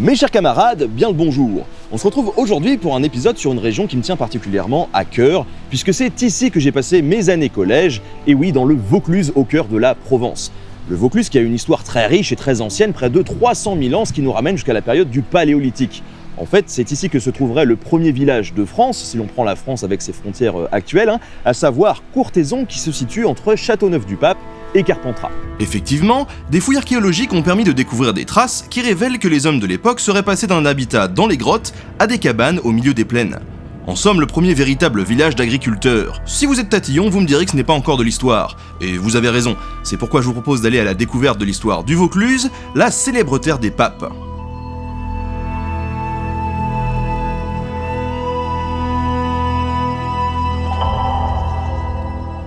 Mes chers camarades, bien le bonjour. On se retrouve aujourd'hui pour un épisode sur une région qui me tient particulièrement à cœur, puisque c'est ici que j'ai passé mes années collège, et oui, dans le Vaucluse, au cœur de la Provence. Le Vaucluse qui a une histoire très riche et très ancienne, près de 300 000 ans, ce qui nous ramène jusqu'à la période du Paléolithique. En fait, c'est ici que se trouverait le premier village de France, si l'on prend la France avec ses frontières actuelles, à savoir Courthézon, qui se situe entre Châteauneuf-du-Pape et Carpentras. Effectivement, des fouilles archéologiques ont permis de découvrir des traces qui révèlent que les hommes de l'époque seraient passés d'un habitat dans les grottes à des cabanes au milieu des plaines. En somme, le premier véritable village d'agriculteurs. Si vous êtes tatillon, vous me direz que ce n'est pas encore de l'histoire. Et vous avez raison, c'est pourquoi je vous propose d'aller à la découverte de l'histoire du Vaucluse, la célèbre terre des papes.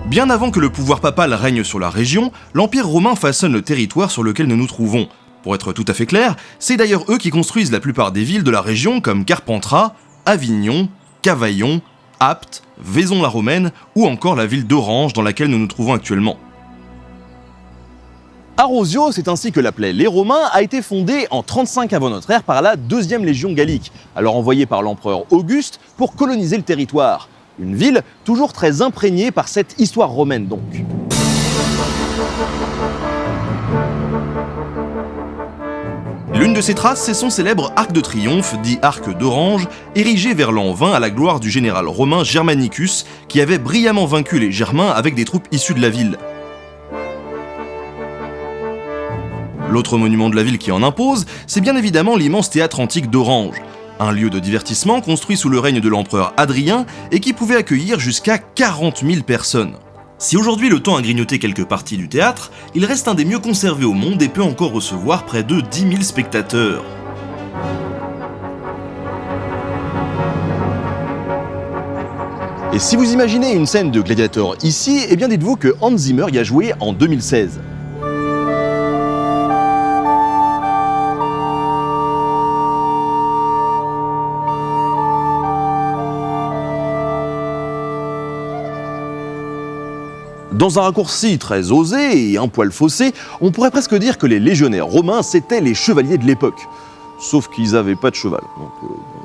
Bien avant que le pouvoir papal règne sur la région, l'Empire romain façonne le territoire sur lequel nous nous trouvons. Pour être tout à fait clair, c'est d'ailleurs eux qui construisent la plupart des villes de la région comme Carpentras, Avignon, Cavaillon, Apt, Vaison-la-Romaine ou encore la ville d'Orange dans laquelle nous nous trouvons actuellement. Arosio, c'est ainsi que l'appelaient les Romains, a été fondée en 35 avant notre ère par la 2e Légion gallique, alors envoyée par l'empereur Auguste pour coloniser le territoire. Une ville toujours très imprégnée par cette histoire romaine donc. L'une de ces traces, c'est son célèbre arc de triomphe, dit arc d'Orange, érigé vers l'an 20 à la gloire du général romain Germanicus, qui avait brillamment vaincu les Germains avec des troupes issues de la ville. L'autre monument de la ville qui en impose, c'est bien évidemment l'immense théâtre antique d'Orange. Un lieu de divertissement construit sous le règne de l'empereur Adrien et qui pouvait accueillir jusqu'à 40 000 personnes. Si aujourd'hui le temps a grignoté quelques parties du théâtre, il reste un des mieux conservés au monde et peut encore recevoir près de 10 000 spectateurs. Et si vous imaginez une scène de gladiateur ici, eh bien dites-vous que Hans Zimmer y a joué en 2016. Dans un raccourci très osé et un poil faussé, on pourrait presque dire que les légionnaires romains, c'étaient les chevaliers de l'époque. Sauf qu'ils n'avaient pas de cheval, donc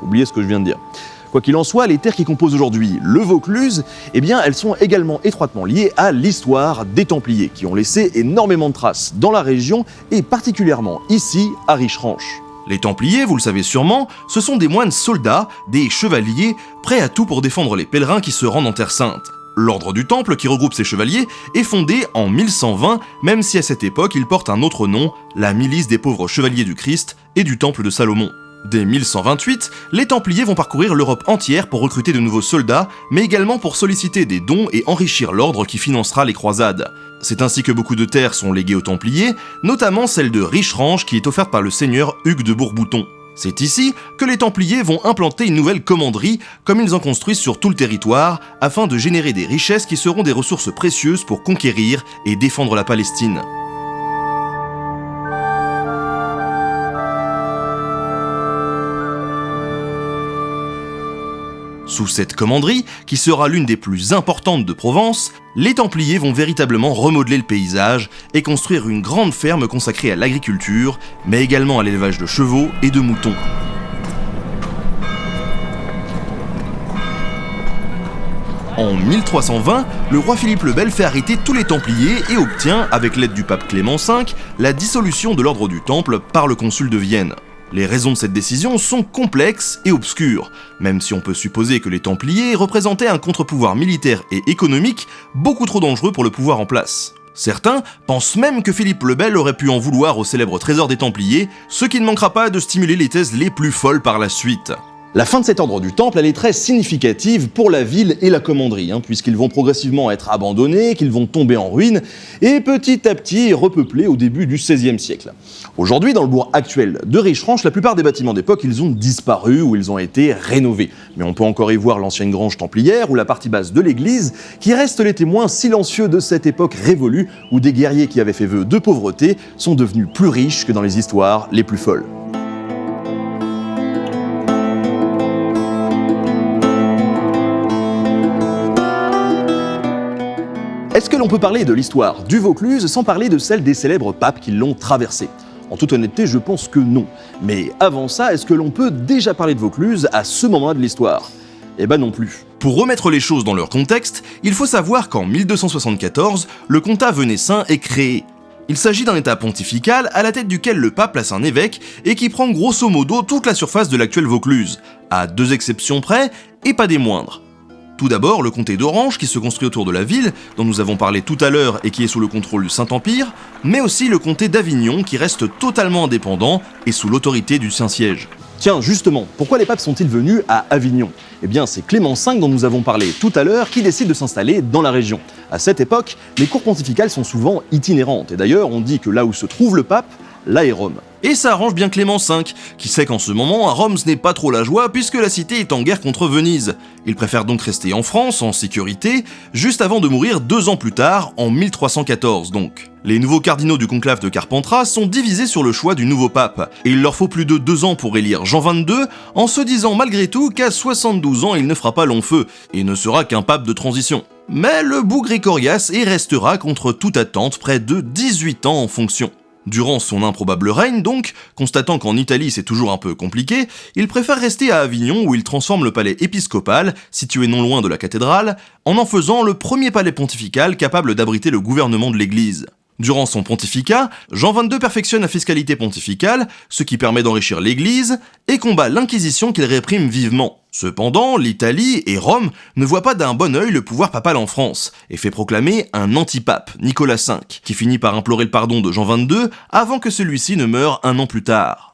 oubliez ce que je viens de dire. Quoi qu'il en soit, les terres qui composent aujourd'hui le Vaucluse, eh bien, elles sont également étroitement liées à l'histoire des Templiers, qui ont laissé énormément de traces dans la région, et particulièrement ici, à Richeranche. Les Templiers, vous le savez sûrement, ce sont des moines soldats, des chevaliers, prêts à tout pour défendre les pèlerins qui se rendent en Terre Sainte. L'ordre du Temple, qui regroupe ces chevaliers, est fondé en 1120, même si à cette époque il porte un autre nom, la milice des pauvres chevaliers du Christ et du Temple de Salomon. Dès 1128, les Templiers vont parcourir l'Europe entière pour recruter de nouveaux soldats, mais également pour solliciter des dons et enrichir l'ordre qui financera les croisades. C'est ainsi que beaucoup de terres sont léguées aux Templiers, notamment celle de Richeranche qui est offerte par le seigneur Hugues de Bourbouton. C'est ici que les Templiers vont implanter une nouvelle commanderie, comme ils en construisent sur tout le territoire, afin de générer des richesses qui seront des ressources précieuses pour conquérir et défendre la Palestine. Sous cette commanderie, qui sera l'une des plus importantes de Provence, les Templiers vont véritablement remodeler le paysage et construire une grande ferme consacrée à l'agriculture, mais également à l'élevage de chevaux et de moutons. En 1320, le roi Philippe le Bel fait arrêter tous les Templiers et obtient, avec l'aide du pape Clément V, la dissolution de l'ordre du Temple par le consul de Vienne. Les raisons de cette décision sont complexes et obscures, même si on peut supposer que les Templiers représentaient un contre-pouvoir militaire et économique beaucoup trop dangereux pour le pouvoir en place. Certains pensent même que Philippe le Bel aurait pu en vouloir au célèbre trésor des Templiers, ce qui ne manquera pas de stimuler les thèses les plus folles par la suite. La fin de cet ordre du Temple, elle est très significative pour la ville et la commanderie, puisqu'ils vont progressivement être abandonnés, qu'ils vont tomber en ruine, et petit à petit repeuplés au début du XVIe siècle. Aujourd'hui, dans le bourg actuel de Richeranche, la plupart des bâtiments d'époque, ils ont disparu ou ils ont été rénovés. Mais on peut encore y voir l'ancienne grange templière ou la partie basse de l'église, qui restent les témoins silencieux de cette époque révolue, où des guerriers qui avaient fait vœu de pauvreté sont devenus plus riches que dans les histoires les plus folles. Est-ce que l'on peut parler de l'histoire du Vaucluse sans parler de celle des célèbres papes qui l'ont traversée ? En toute honnêteté, je pense que non. Mais avant ça, est-ce que l'on peut déjà parler de Vaucluse à ce moment-là de l'histoire ? Eh ben non plus. Pour remettre les choses dans leur contexte, il faut savoir qu'en 1274, le comtat venessin est créé. Il s'agit d'un état pontifical à la tête duquel le pape place un évêque et qui prend grosso modo toute la surface de l'actuelle Vaucluse, à 2 exceptions près et pas des moindres. Tout d'abord, le comté d'Orange qui se construit autour de la ville, dont nous avons parlé tout à l'heure et qui est sous le contrôle du Saint-Empire, mais aussi le comté d'Avignon qui reste totalement indépendant et sous l'autorité du Saint-Siège. Tiens, justement, pourquoi les papes sont-ils venus à Avignon ? Eh bien, c'est Clément V dont nous avons parlé tout à l'heure qui décide de s'installer dans la région. À cette époque, les cours pontificales sont souvent itinérantes, et d'ailleurs, on dit que là où se trouve le pape, là est Rome. Et ça arrange bien Clément V, qui sait qu'en ce moment, à Rome ce n'est pas trop la joie puisque la cité est en guerre contre Venise. Il préfère donc rester en France, en sécurité, juste avant de mourir 2 ans plus tard, en 1314 donc. Les nouveaux cardinaux du conclave de Carpentras sont divisés sur le choix du nouveau pape, et il leur faut plus de 2 ans pour élire Jean XXII, en se disant malgré tout qu'à 72 ans il ne fera pas long feu, et ne sera qu'un pape de transition. Mais le boug Grégorias y restera contre toute attente près de 18 ans en fonction. Durant son improbable règne donc, constatant qu'en Italie c'est toujours un peu compliqué, il préfère rester à Avignon où il transforme le palais épiscopal, situé non loin de la cathédrale, en faisant le premier palais pontifical capable d'abriter le gouvernement de l'église. Durant son pontificat, Jean XXII perfectionne la fiscalité pontificale, ce qui permet d'enrichir l'église, et combat l'inquisition qu'il réprime vivement. Cependant, l'Italie et Rome ne voient pas d'un bon œil le pouvoir papal en France, et fait proclamer un antipape, Nicolas V, qui finit par implorer le pardon de Jean XXII avant que celui-ci ne meure 1 an plus tard.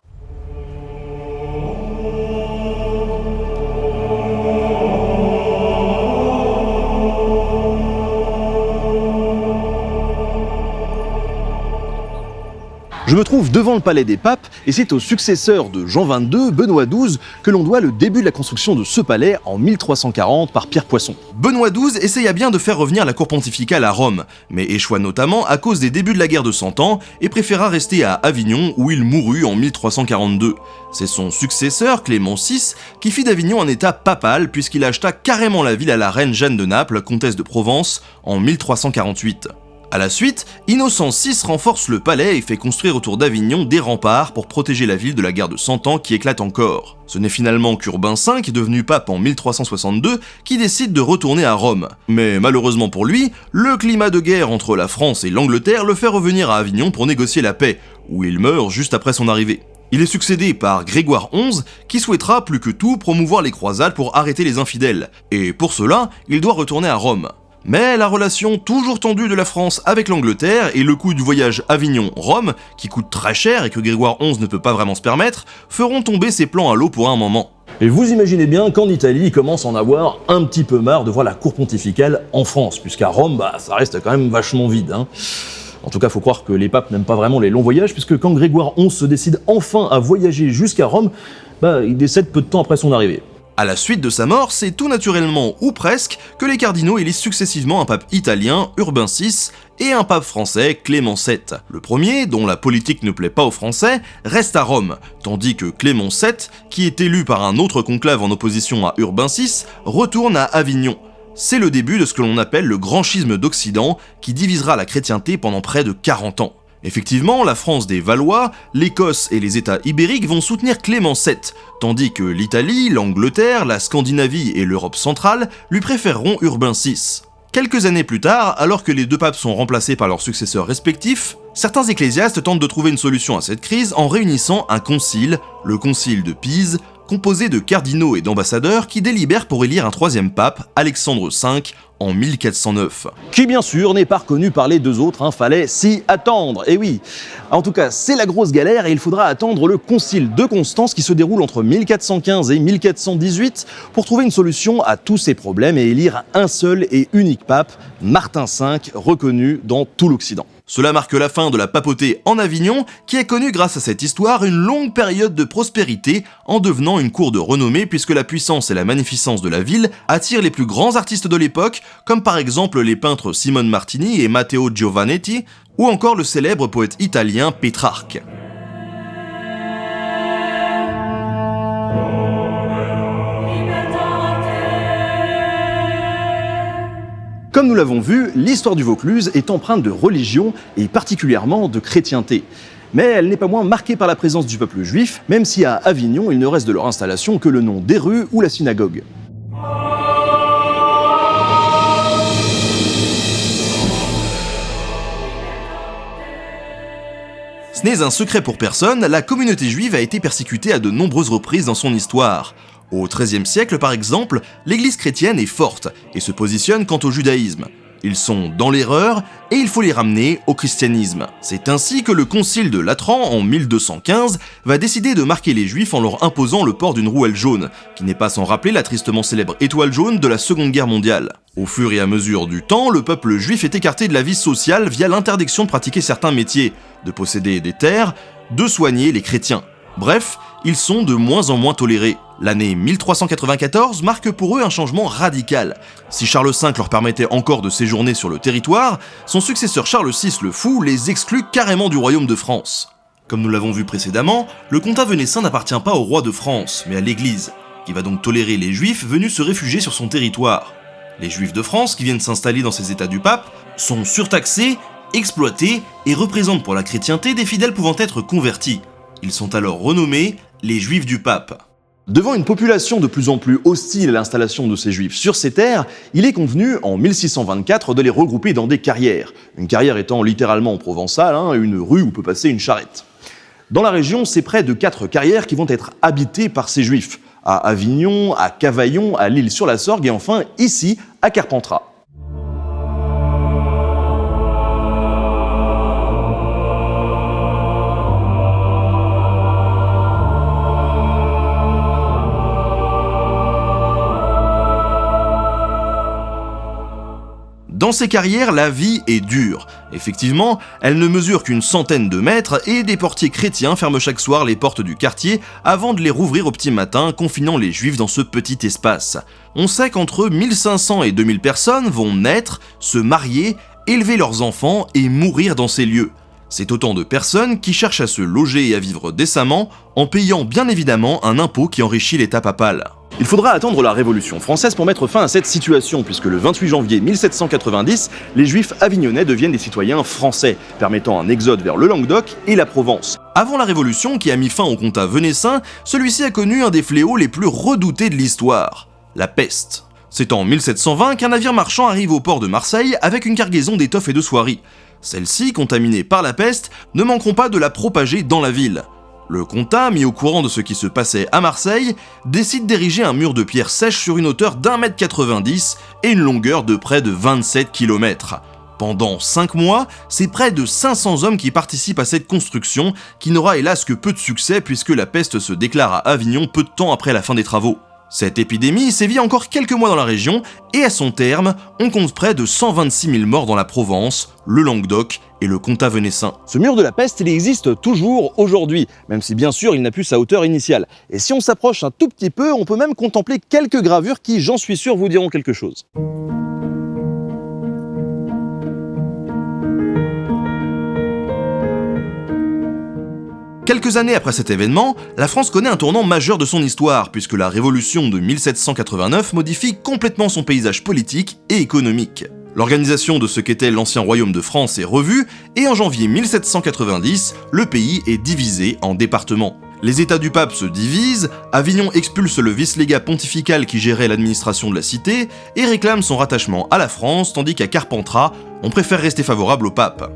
Je me trouve devant le palais des papes et c'est au successeur de Jean XXII, Benoît XII, que l'on doit le début de la construction de ce palais en 1340 par Pierre Poisson. Benoît XII essaya bien de faire revenir la cour pontificale à Rome, mais échoua notamment à cause des débuts de la guerre de Cent Ans et préféra rester à Avignon où il mourut en 1342. C'est son successeur, Clément VI, qui fit d'Avignon un état papal puisqu'il acheta carrément la ville à la reine Jeanne de Naples, comtesse de Provence, en 1348. À la suite, Innocent VI renforce le palais et fait construire autour d'Avignon des remparts pour protéger la ville de la guerre de Cent Ans qui éclate encore. Ce n'est finalement qu'Urbain V, devenu pape en 1362, qui décide de retourner à Rome. Mais malheureusement pour lui, le climat de guerre entre la France et l'Angleterre le fait revenir à Avignon pour négocier la paix, où il meurt juste après son arrivée. Il est succédé par Grégoire XI, qui souhaitera plus que tout promouvoir les croisades pour arrêter les infidèles, et pour cela, il doit retourner à Rome. Mais la relation toujours tendue de la France avec l'Angleterre et le coût du voyage Avignon-Rome, qui coûte très cher et que Grégoire XI ne peut pas vraiment se permettre, feront tomber ses plans à l'eau pour un moment. Et vous imaginez bien qu'en Italie, il commence à en avoir un petit peu marre de voir la cour pontificale en France, puisqu'à Rome, ça reste quand même vachement vide. En tout cas, faut croire que les papes n'aiment pas vraiment les longs voyages, puisque quand Grégoire XI se décide enfin à voyager jusqu'à Rome, il décède peu de temps après son arrivée. À la suite de sa mort, c'est tout naturellement, ou presque, que les cardinaux élisent successivement un pape italien, Urbain VI, et un pape français, Clément VII. Le premier, dont la politique ne plaît pas aux Français, reste à Rome, tandis que Clément VII, qui est élu par un autre conclave en opposition à Urbain VI, retourne à Avignon. C'est le début de ce que l'on appelle le grand schisme d'Occident, qui divisera la chrétienté pendant près de 40 ans. Effectivement, la France des Valois, l'Écosse et les États ibériques vont soutenir Clément VII, tandis que l'Italie, l'Angleterre, la Scandinavie et l'Europe centrale lui préféreront Urbain VI. Quelques années plus tard, alors que les 2 papes sont remplacés par leurs successeurs respectifs, certains ecclésiastes tentent de trouver une solution à cette crise en réunissant un concile, le concile de Pise, composé de cardinaux et d'ambassadeurs qui délibèrent pour élire un 3e pape, Alexandre V, en 1409. Qui bien sûr n'est pas reconnu par les 2 autres, fallait s'y attendre, et oui. En tout cas, c'est la grosse galère et il faudra attendre le concile de Constance qui se déroule entre 1415 et 1418 pour trouver une solution à tous ces problèmes et élire un seul et unique pape, Martin V, reconnu dans tout l'Occident. Cela marque la fin de la papauté en Avignon, qui a connu grâce à cette histoire une longue période de prospérité en devenant une cour de renommée puisque la puissance et la magnificence de la ville attirent les plus grands artistes de l'époque, comme par exemple les peintres Simone Martini et Matteo Giovannetti, ou encore le célèbre poète italien Pétrarque. Comme nous l'avons vu, l'histoire du Vaucluse est empreinte de religion et particulièrement de chrétienté. mais elle n'est pas moins marquée par la présence du peuple juif, même si à Avignon, il ne reste de leur installation que le nom des rues ou la synagogue. Ce n'est un secret pour personne, la communauté juive a été persécutée à de nombreuses reprises dans son histoire. Au XIIIe siècle, par exemple, l'église chrétienne est forte et se positionne quant au judaïsme. Ils sont dans l'erreur et il faut les ramener au christianisme. C'est ainsi que le concile de Latran, en 1215, va décider de marquer les juifs en leur imposant le port d'une rouelle jaune, qui n'est pas sans rappeler la tristement célèbre étoile jaune de la Seconde Guerre mondiale. Au fur et à mesure du temps, le peuple juif est écarté de la vie sociale via l'interdiction de pratiquer certains métiers, de posséder des terres, de soigner les chrétiens. Bref, ils sont de moins en moins tolérés. L'année 1394 marque pour eux un changement radical. Si Charles V leur permettait encore de séjourner sur le territoire, son successeur Charles VI le Fou les exclut carrément du royaume de France. Comme nous l'avons vu précédemment, le comtat venessin n'appartient pas au roi de France, mais à l'Église, qui va donc tolérer les juifs venus se réfugier sur son territoire. Les juifs de France qui viennent s'installer dans ces états du pape sont surtaxés, exploités et représentent pour la chrétienté des fidèles pouvant être convertis. Ils sont alors renommés les Juifs du Pape. Devant une population de plus en plus hostile à l'installation de ces Juifs sur ces terres, il est convenu en 1624 de les regrouper dans des carrières. Une carrière étant littéralement en provençal, une rue où peut passer une charrette. Dans la région, c'est près de 4 carrières qui vont être habitées par ces Juifs. À Avignon, à Cavaillon, à L'Isle-sur-la-Sorgue et enfin ici, à Carpentras. Dans ces carrières, la vie est dure. Effectivement, elle ne mesure qu'une centaine de mètres et des portiers chrétiens ferment chaque soir les portes du quartier avant de les rouvrir au petit matin, confinant les juifs dans ce petit espace. On sait qu'entre 1500 et 2000 personnes vont naître, se marier, élever leurs enfants et mourir dans ces lieux. C'est autant de personnes qui cherchent à se loger et à vivre décemment en payant bien évidemment un impôt qui enrichit l'État papal. Il faudra attendre la Révolution française pour mettre fin à cette situation, puisque le 28 janvier 1790, les Juifs avignonnais deviennent des citoyens français, permettant un exode vers le Languedoc et la Provence. Avant la Révolution, qui a mis fin au comtat venessin, celui-ci a connu un des fléaux les plus redoutés de l'histoire, la peste. C'est en 1720 qu'un navire marchand arrive au port de Marseille avec une cargaison d'étoffes et de soieries. Celles-ci, contaminées par la peste, ne manqueront pas de la propager dans la ville. Le comtat, mis au courant de ce qui se passait à Marseille, décide d'ériger un mur de pierre sèche sur une hauteur d'1,90 m et une longueur de près de 27 km. Pendant 5 mois, c'est près de 500 hommes qui participent à cette construction, qui n'aura hélas que peu de succès puisque la peste se déclare à Avignon peu de temps après la fin des travaux. Cette épidémie sévit encore quelques mois dans la région, et à son terme, on compte près de 126 000 morts dans la Provence, le Languedoc et le comtat venessin. Ce mur de la peste, il existe toujours aujourd'hui, même si bien sûr il n'a plus sa hauteur initiale. Et si on s'approche un tout petit peu, on peut même contempler quelques gravures qui, j'en suis sûr, vous diront quelque chose. Quelques années après cet événement, la France connaît un tournant majeur de son histoire, puisque la Révolution de 1789 modifie complètement son paysage politique et économique. L'organisation de ce qu'était l'ancien royaume de France est revue, et en janvier 1790, le pays est divisé en départements. Les États du pape se divisent, Avignon expulse le vice-légat pontifical qui gérait l'administration de la cité, et réclame son rattachement à la France, tandis qu'à Carpentras, on préfère rester favorable au pape.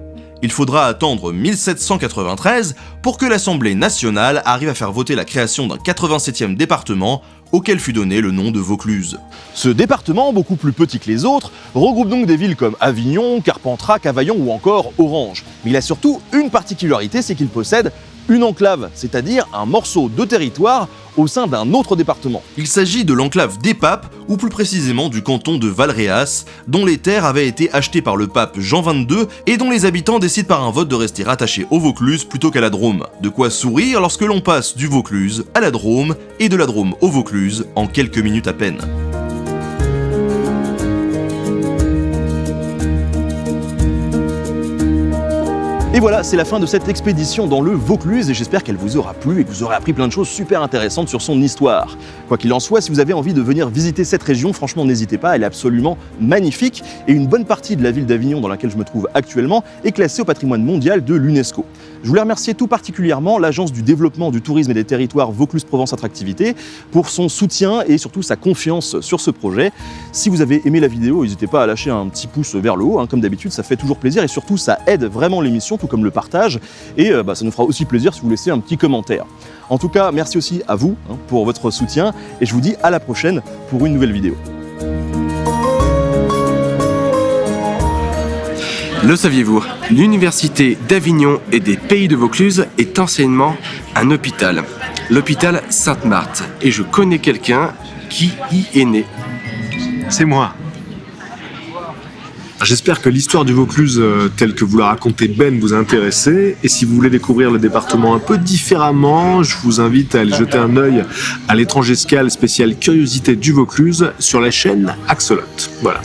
Il faudra attendre 1793 pour que l'Assemblée nationale arrive à faire voter la création d'un 87e département, auquel fut donné le nom de Vaucluse. Ce département, beaucoup plus petit que les autres, regroupe donc des villes comme Avignon, Carpentras, Cavaillon ou encore Orange. Mais il a surtout une particularité, c'est qu'il possède une enclave, c'est-à-dire un morceau de territoire au sein d'un autre département. Il s'agit de l'enclave des papes, ou plus précisément du canton de Valréas, dont les terres avaient été achetées par le pape Jean XXII et dont les habitants décident par un vote de rester rattachés au Vaucluse plutôt qu'à la Drôme. De quoi sourire lorsque l'on passe du Vaucluse à la Drôme et de la Drôme au Vaucluse en quelques minutes à peine. Et voilà, c'est la fin de cette expédition dans le Vaucluse et j'espère qu'elle vous aura plu et que vous aurez appris plein de choses super intéressantes sur son histoire. Quoi qu'il en soit, si vous avez envie de venir visiter cette région, franchement n'hésitez pas, elle est absolument magnifique et une bonne partie de la ville d'Avignon dans laquelle je me trouve actuellement est classée au patrimoine mondial de l'UNESCO. Je voulais remercier tout particulièrement l'Agence du développement du tourisme et des territoires Vaucluse-Provence Attractivité pour son soutien et surtout sa confiance sur ce projet. Si vous avez aimé la vidéo, n'hésitez pas à lâcher un petit pouce vers le haut, comme d'habitude, ça fait toujours plaisir et surtout ça aide vraiment l'émission, tout comme le partage, et ça nous fera aussi plaisir si vous laissez un petit commentaire. En tout cas, merci aussi à vous pour votre soutien et je vous dis à la prochaine pour une nouvelle vidéo. Le saviez-vous? L'Université d'Avignon et des Pays de Vaucluse est anciennement un hôpital, l'hôpital Sainte-Marthe, et je connais quelqu'un qui y est né. C'est moi. J'espère que l'histoire du Vaucluse telle que vous la racontez Ben vous a intéressé, et si vous voulez découvrir le département un peu différemment, je vous invite à aller jeter un œil à l'étrange escale spéciale Curiosité du Vaucluse sur la chaîne Axolot. Voilà.